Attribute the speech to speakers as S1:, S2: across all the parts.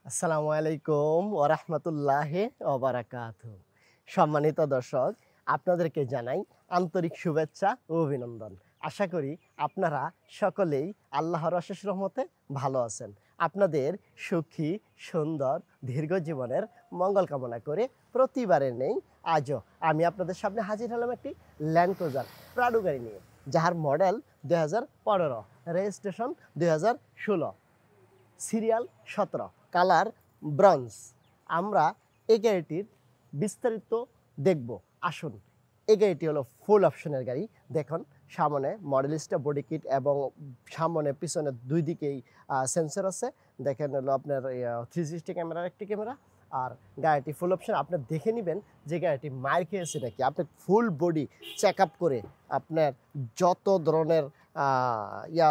S1: আসসালামু আলাইকুম ওরহমতুল্লাহি ওবারাকাতুহু। সম্মানিত দর্শক, আপনাদেরকে জানাই আন্তরিক শুভেচ্ছা ও অভিনন্দন। আশা করি আপনারা সকলেই আল্লাহর অশেষ রহমতে ভালো আছেন। আপনাদের সুখী, সুন্দর, দীর্ঘ জীবনের মঙ্গল কামনা করে প্রতিবারের নেই আজও আমি আপনাদের সামনে হাজির হলাম একটি ল্যান্ড ক্রুজার প্রাডো গাড়ি নিয়ে, যার model 2015, registration 2016, serial 17, colour bronze. আমরা এই গাড়িটির বিস্তারিত দেখব। আসুন, এই গাড়িটি হলো ফুল অপশনের গাড়ি। দেখুন, সামনে মডেলিস্টা বডি কিট এবং সামনে পিছনে দুই দিকেই সেন্সর আছে। দেখেন হলো আপনার 360 ক্যামেরার একটি ক্যামেরা। আর গাড়িটি ফুল অপশন। আপনি দেখে নেবেন যে গাড়িটি মার খেয়েছে নাকি। আপনি ফুল বডি চেক আপ করে আপনার যত ধরনের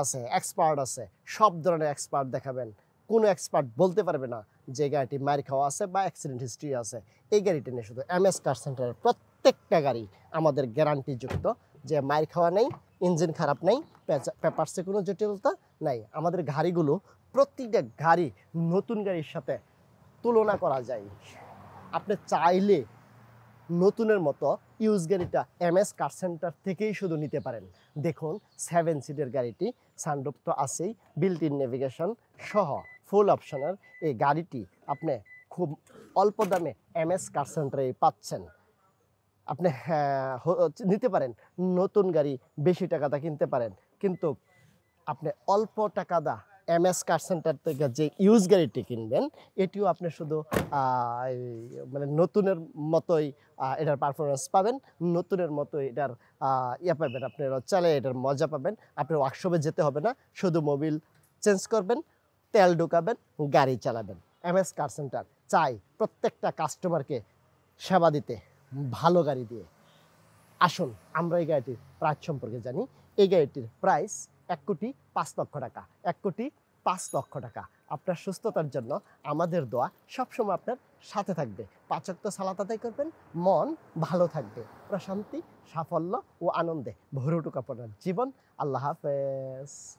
S1: আছে, এক্সপার্ট আছে, সব ধরনের এক্সপার্ট দেখাবেন। কোনো এক্সপার্ট বলতে পারবে না যে গাড়িটি মার খাওয়া আছে বা অ্যাক্সিডেন্ট হিস্ট্রি আছে। এই গাড়িটি নিয়ে শুধু এমএস কার সেন্টারের প্রত্যেকটা গাড়ি আমাদের গ্যারান্টিযুক্ত, যে মার খাওয়া নেই, ইঞ্জিন খারাপ নেই, পেপারসে কোনো জটিলতা নাই। আমাদের গাড়িগুলো প্রতিটা গাড়ি নতুন গাড়ির সাথে তুলনা করা যায়। আপনি চাইলে নতুনের মতো ইউজ গাড়িটা এমএস কার সেন্টার থেকেই শুধু নিতে পারেন। দেখুন, 7 সিটের গাড়িটি, সানরুফ তো আছেই, বিল্ট ইন নেভিগেশন সহ ফুল অপশনের এই গাড়িটি আপনি খুব অল্প দামে এমএস কার সেন্টারে পাচ্ছেন। আপনি নিতে পারেন নতুন গাড়ি, বেশি টাকাটা কিনতে পারেন, কিন্তু আপনি অল্প টাকা দা এমএস কার সেন্টার থেকে যে ইউজ গাড়িটি কিনবেন, এটিও আপনি শুধু মানে নতুনের মতোই এটার পারফরমেন্স পাবেন, নতুনের মতোই এটার পাবেন, আপনি চালে এটার মজা পাবেন। আপনি ওয়ার্কশপে যেতে হবে না, শুধু মোবিল চেঞ্জ করবেন, তেল ঢুকাবেন, গাড়ি চালাবেন। এমএস কার সেন্টার চাই প্রত্যেকটা কাস্টমারকে সেবা দিতে ভালো গাড়ি দিয়ে। আসুন, আমরা এই গাড়িটির প্রাইস সম্পর্কে জানি। এই গাড়িটির প্রাইস 1,05,00,000 টাকা। 1,05,00,000 টাকা। আপনার সুস্থতার জন্য আমাদের দোয়া সবসময় আপনার সাথে থাকবে। 5 ওয়াক্ত সালাত আদায় করবেন, মন ভালো থাকবে, প্রশান্তি, সাফল্য ও আনন্দে ভরে উঠুক আপনার জীবন। আল্লাহ হাফেজ।